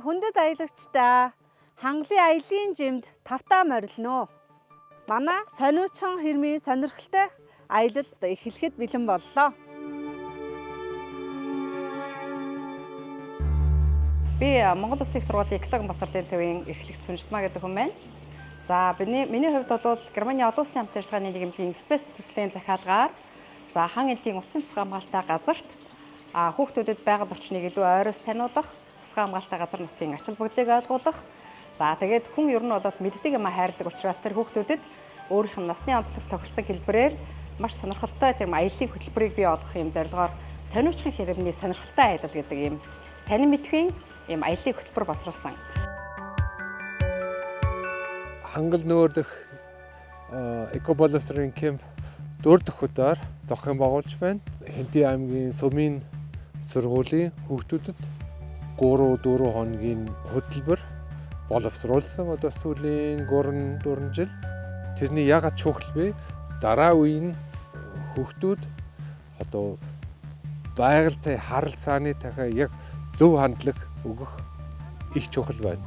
хүндэт аялагчдаа хангалын аялын жимд тавтаа морилно. Манай сониучин хэрмийн сонирхолтой аялал эхлэхэд бэлэн боллоо. Би Монгол Улсын их сургуулийн экологийн боловсролын төвийн эрхлэгч Сүнжлмаа гэдэг хүн байна. За миний хувьд бол Германы олон улсын хамт ажиллагааны нийгмийн спец төслийн захиалгаар хан эдийн усын тусгай хамгаалалтаа газарт хүүхдүүдэд байгаль орчныг илүү ойроос таниулах, тусгай хамгаалалтаа газар нутгийн ачаал бүгдлийг ойлгуулах. За тэгээд хүн ер нь бол мэддэг юм хайрладаг учраас тэр хүүхдүүдэд өөрийнх нь насны онцлог тохирсон хэлбэрээр маш сонирхолтой тэр аяллаа хөтөлбөрийг бий болгох юм зорилгоор сониучин хэрэмний сонирхолтой аялал гэдэг ийм танин мэдхийн ийм аяллаа хөтөлбөр боловсруулсан. Хангал нүүр дэх экоболовсролын кемп 4 дахь удаар зохион байгуулж байна. Хэнти аймгийн Сумын сургуулийн хүүхдүүдэд 3-4 хоногийн хөтөлбөр боловсруулсан. Одоо сүүлийн 3-4 жил. Тэрний ягаад чухал вэ? Дараа үеийн хүүхдүүд одоо байгальтай харилцааны дахиад яг зөв хандлага өгөх их чухал байна.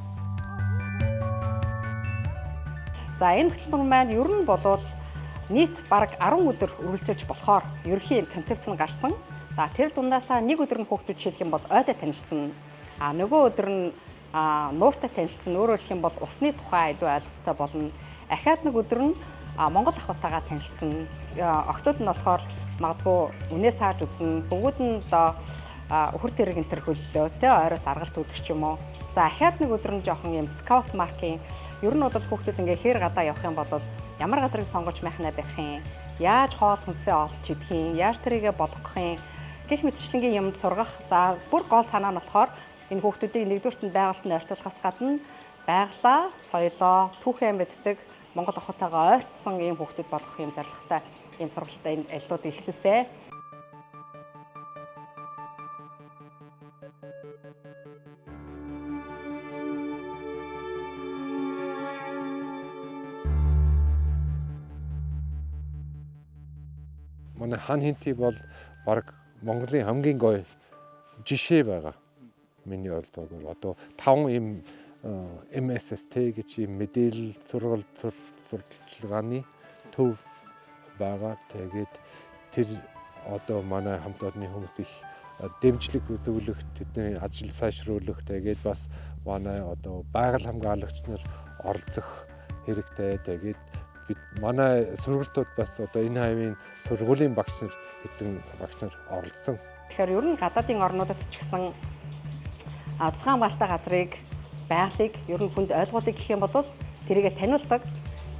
За энэ хөтөлбөр маань ер нь болвол нийт бараг 10 өдөр үргэлжлэж болохоор ерөнхий концепц нь гарсан. За тэр дундаасаа нэг өдөр нь хүүхдүүд шилжих юм бол ойдоо танилцсан. Нөгөө өдөр нь нууртай танилцсан. Өөрөөр хэлэх юм бол усны тухай илүү ойлголттой болно. Ахаад нэг өдөр нь Монгол ахуйтайгаа танилцсан. Октод нь болохоор магадгүй үнээс хааж үзэн. Бүгд нь одоо өхөр тэрэг энэ төр хөллөө тэ ойроос аргалт үзэх ч юм уу. За ахаад нэг өдөр нь жоохон юм скаут маркийн ер нь бол хүүхдүүд ингээ хээр гадаа явах юм бол ямар газрыг сонгож майхнаа байх юм, яаж хоол хүнсээ олж идэх юм, яаж тэрийгэ болгох юм гэх мэтчлэнгийн юм сургах. За бүр гол санаа нь болохоор энэ хүүхдүүдийг нэгдүгürt нь байгальд нь ойртуулахаас гадна байгалаа, соёлоо, түүхээ мэддэг Монгол ахуйтайгаа ойртсон ийм хүүхдүүд болгох юм зорилготой ийм сургалтад энэ аяллуудыг эхлүүлсэн. Манай хан хэнти бол баг Монголын хамгийн гоё жишээ байгаа. Миний ойлголтоор одоо 5 ийм MSST гэж ийм мэдээлэл сурталчилгааны төв байгаа. Тэгээд тэр одоо манай хамт олонны хүмүүс их дэмжлэг үзүүлэх, тэдний ажил сайжруулах, тэгээд бас манай одоо байгаль хамгаалагч нар оролцох хэрэгтэй. Тэгээд бид манай сургалтууд бас одоо энэ хавийн сургуулийн багш нар хэдэн багш нар оролцсон. Тэгэхээр ер нь гадаадын орнуудад ч гэсэн тусгай хамгаалалтаа газрыг, байгалыг ер нь хүнд ойлгуулъя гэх юм бол тэрийгэ таниулдаг.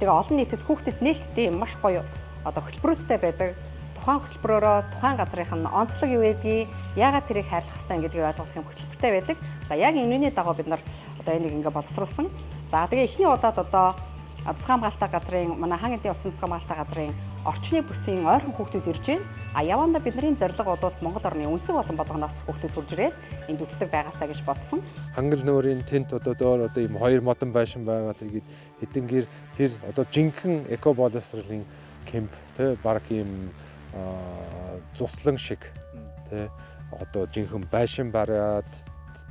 Тэгээ олон нийтэд хүүхдэд нээлттэй маш гоё одоо хөтөлбөрүүдтэй байдаг. Тухайн хөтөлбөрөөрөө тухайн газрынх нь онцлог юу гэдгийг, яагаад тэрийг хайрлах ёстой гэдгийг ойлгох юм хөтөлбөртэй байдаг. За яг энэний дагуу бид нар одоо энийг ингээ боловсруулсан. За тэгээ эхний удаад одоо тусгай хамгаалалтаа газрын манай хан эдийн усан тусгай хамгаалалтаа газрын орчны бүсийн ойрхон хүүхдүүд ирж байна. Явандаа бидний зорилго бол Монгол орны өнцөг болон болгоноос хүүхдүүд хурж ирээд энд үздэг байгаасаа гэж бодсон. Хангал нүүрийн тент одоо ийм 2 модон байшин байгаа. Тэгээд хэдэнгээр тэр одоо жинхэнэ эко боловсролын кемп тэ баг ийм цуслан шиг тэ одоо жинхэнэ байшин бариад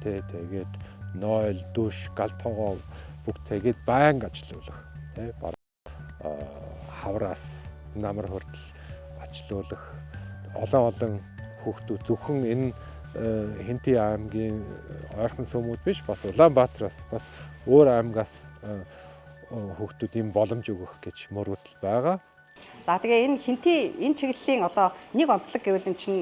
тэ тэгээд нойл, душ, галтгоо бүгд тэгээд байнга ажиллуулах тэ баг хавраас намар хүртэл ажиллуулах олон хүүхдүүд зөвхөн энэ Хэнти аймгийн ойрхон сумууд биш бас Улаанбаатараас бас өөр аймгаас хүүхдүүдийн боломж өгөх гэж мөрөөдөл байгаа. За тэгээ энэ Хэнти энэ чиглэлийн одоо нэг онцлог гэвэл энэ чинь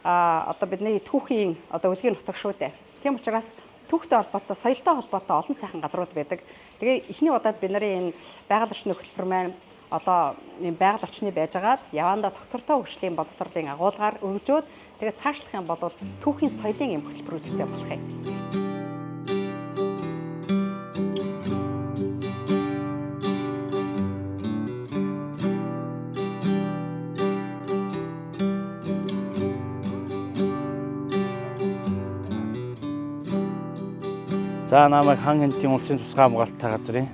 одоо бидний түүхийн одоо үлгийн нутаг шүү дээ. Тийм учраас түүхтэй холбоотой, соёлтой холбоотой олон сайхан газрууд байдаг. Тэгээ эхний удаад бид нарын энэ байгаль орчны хөтөлбөр маань одоо ийм байгаль орчны байжгаад явандаа доктортой хөгжлийн боловсролын агуулгаар өргөжөөд тэгээд цаашлах юм бол түүхийн соёлын юм хөтөлбөрүүдтэй болох юм. За намайг хан хэнтийн улсын тусгай хамгаалалттай газрын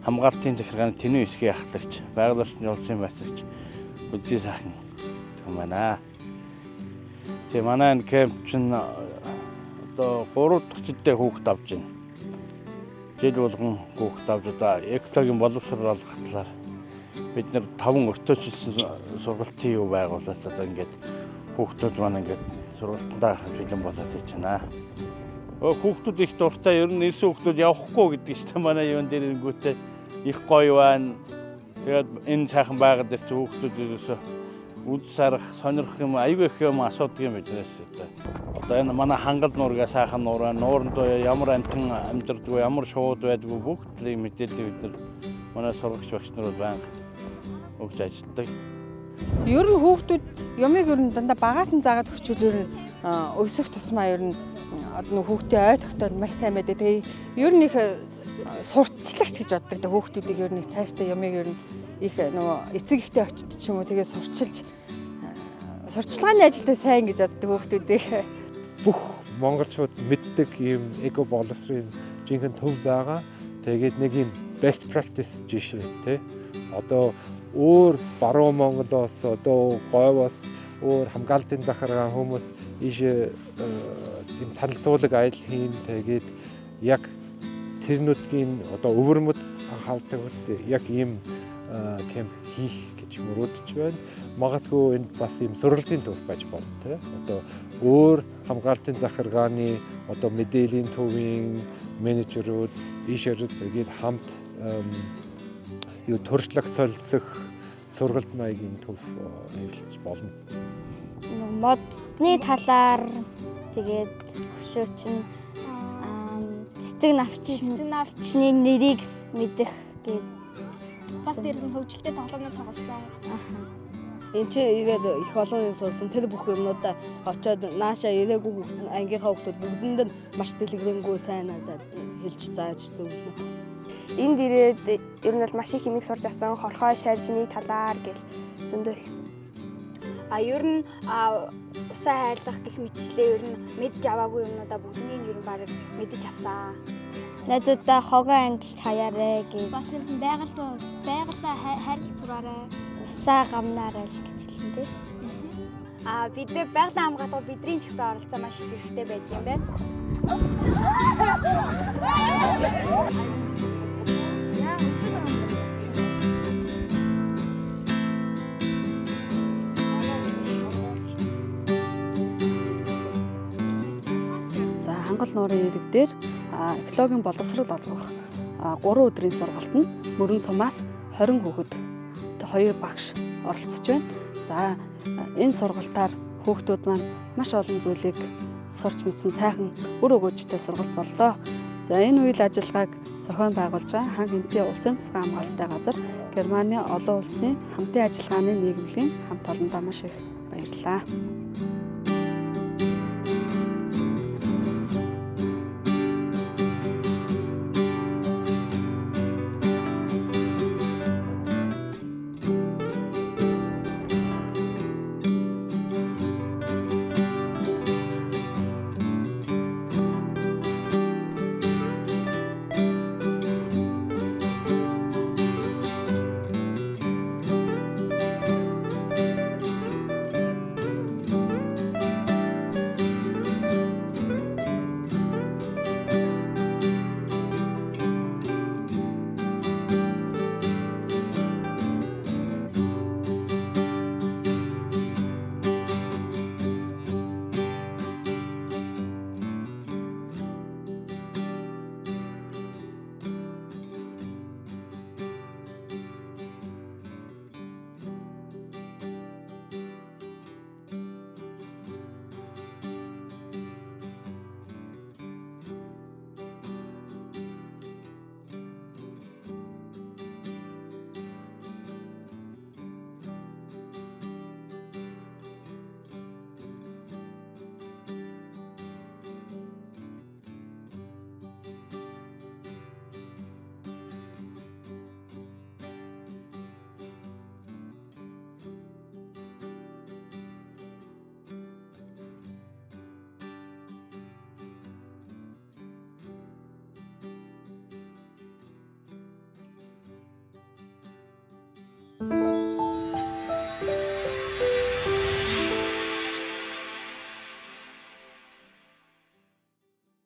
хамгаалтын захиргааны Тэнүү эсгийн ахлагч, байгаль орчны улсын байцаагч Үзий сайхан юм байна. Тэгээ манай энэ кемп чинь одоо 3 дахь жилдээ хүүхэд авж байна. Жил болгон хүүхэд авж одоо экологийн боловсрол олгох талаар бид нэр 5 өртөөчилсөн сургалтын юу байгуулаад одоо ингээд хүүхдүүд маань ингээд сургалтандаа бэлэн болоод байж байна. Хүүхдүүд их дуртай ер нь ирсэн хүүхдүүд явахгүй гэдэг чинь манай юун дээр ирэнгүүтээ их гоё байна. Тэгээд энэ сайхан байгаад ирсэн хүүхдүүд ерөөсөө үд сарах, сонирхох юм аюул их юм асуудаг юм биднээс одоо энэ манай хангал нуурга сайхан нуураа нууранд ямар амтан амьдэрдгүй ямар шууд байдгүй бүгдийг мэдээлэл бид нар манай сургагч багш нар байнга өгч ажилладаг. Ер нь хүүхдүүд юмыг ер нь дандаа багаас нь заагаад өгчүүл ер нь өсөх тусмаа ер нь одоо хүүхдийн ой тогтоод маш сайн байдаг. Тэгээ ер нь их сурталчлагч гэж боддог. Хүүхдүүдийг ер нь цаашдаа юмыг ер нь их нөгөө эцэг ихтэй очиж ч юм уу тэгээ сурчлагын ажилдаа сайн гэж боддог хүүхдүүдийг. Бүх монголчууд мэддэг ийм эко боловсрын жинхэнэ төв байгаа. Тэгээд нэг ийм best practice жишээ тий. Одоо өөр баруун Монголоос одоо Говьоос өөр хамгаалтын захиргаан хүмүүс ийшээ ийм танилцуулга аялал хийн. Тэгээд яг тэрнүүдийн одоо өвөрмөц анхаардаг яг ийм кемп хийх гэж мөрөөдөж байна. Магадгүй энд бас ийм сургалтын төв байж болно тий. Одоо өөр хамгаалтын захиргааны одоо мэдээллийн төвийн менежерүүд ийшээр тэгээд хамт юу төршлөх солилцох сургалт маягийн төв хэрэглэж болно. Модны талаар тэгээд хөшөөч нь цэцэг навчны нэрийг мэдэх гээд бас дээрс нь хөгжилтэй тоглоомнууд тоглосон. Энд чи ирээд их олон юм суулсан. Тэр бүх юмнуудаа очиод нааша ирээгүй ангийнхаа хүмүүс бүгдэнд нь маш дэлгэрэнгүй сайн хэлж зааж зөвлөнө. Энд ирээд ер нь бол маш их хэмиг сурч авсан. Хорхой шавжны талаар гэл зөндөө их. Ер нь усаа хайрлах гэх мэтчлээ ер нь мэдж аваагүй юмнуудаа бүгднийг ер нь баг мэдэж авсан. Найзуудаа хогоо амжилж хаяарэ гэж. Бас нэрсэн байгалаа хайрлах сураарай. Усаа гамнаарай л гэж хэлсэн тий. Бид байгалийн хамгаалалт бидний ч гэсэн оролцоо маш их хэрэгтэй байдаг юм байна. За хангал нуурын ирэг дээр экологийн боловсрол олгох 3 өдрийн сургалтанд Мөрөн сумаас 20 хүүхэд 2 багш оролцож байна. За энэ сургалтаар хүүхдүүд маань маш олон зүйлийг сурч мэдсэн сайхан өр өгөөжтэй сургалт боллоо. За энэ үйл ажиллагааг зохион байгуулж байгаа Ханг Энтийн улсын засгийн хамгаалалттай газар Германы олон улсын хамтын ажиллагааны нийгмийн хамт олондоо маш их баярлалаа.